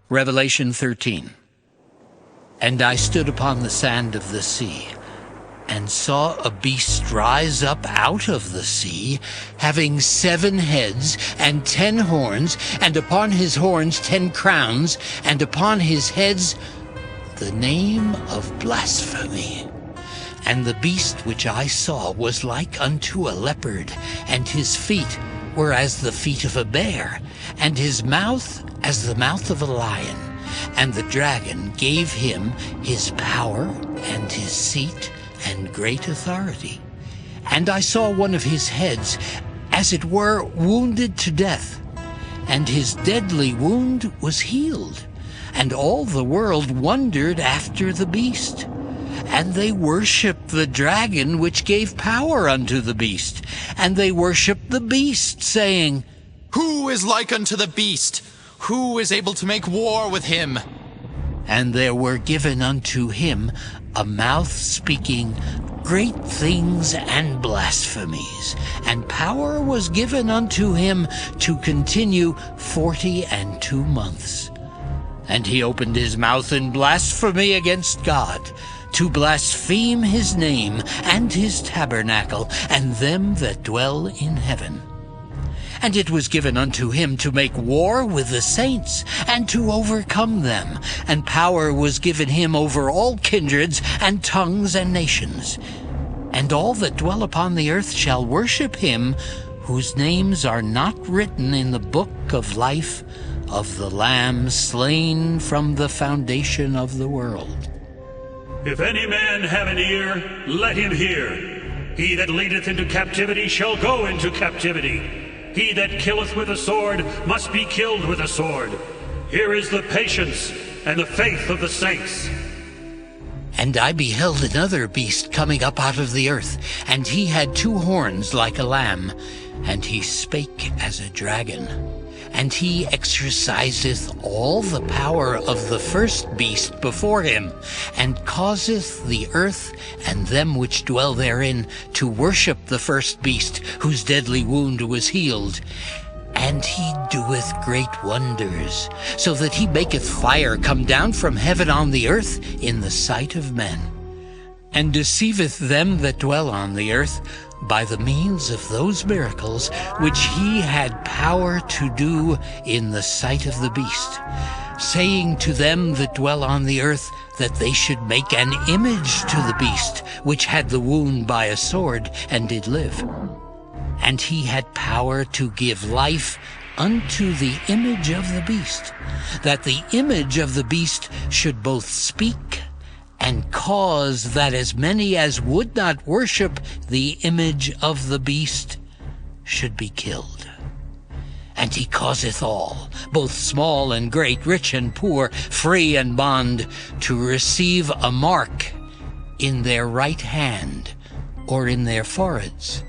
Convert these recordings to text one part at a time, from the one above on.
Revelation 13. And I stood upon the sand of the sea, and saw a beast rise up out of the sea, having 7 heads and 10 horns, and upon his horns 10 crowns, and upon his heads the name of blasphemy. And the beast which I saw was like unto a leopard, and his feet were as the feet of a bear, and his mouth as the mouth of a lion. And the dragon gave him his power and his seat and great authority. And I saw one of his heads, as it were, wounded to death, and his deadly wound was healed. And all the world wondered after the beast. And they worshipped the dragon which gave power unto the beast. And they worshipped the beast, saying, Who is like unto the beast? Who is able to make war with him? And there were given unto him a mouth speaking great things and blasphemies. And power was given unto him to continue 42 months. And he opened his mouth in blasphemy against God, to blaspheme his name and his tabernacle, and them that dwell in heaven. And it was given unto him to make war with the saints, and to overcome them. And power was given him over all kindreds, and tongues, and nations. And all that dwell upon the earth shall worship him, whose names are not written in the book of life of the Lamb slain from the foundation of the world. If any man have an ear, let him hear. He that leadeth into captivity shall go into captivity. He that killeth with a sword must be killed with a sword. Here is the patience and the faith of the saints. And I beheld another beast coming up out of the earth, and he had 2 horns like a lamb, and he spake as a dragon. And he exerciseth all the power of the first beast before him, and causeth the earth and them which dwell therein to worship the first beast, whose deadly wound was healed. And he doeth great wonders, so that he maketh fire come down from heaven on the earth in the sight of men, and deceiveth them that dwell on the earth by the means of those miracles which he had power to do in the sight of the beast, saying to them that dwell on the earth that they should make an image to the beast, which had the wound by a sword, and did live. And he had power to give life unto the image of the beast, that the image of the beast should both speak and cause that as many as would not worship the image of the beast should be killed. And he causeth all, both small and great, rich and poor, free and bond, to receive a mark in their right hand or in their foreheads,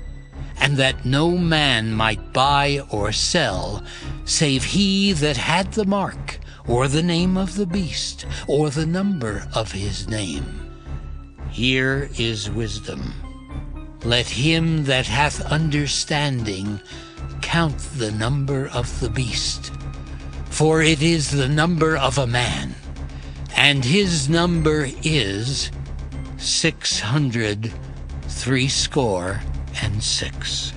and that no man might buy or sell, save he that had the mark, or the name of the beast, or the number of his name. Here is wisdom. Let him that hath understanding count the number of the beast, for it is the number of a man, and his number is 666.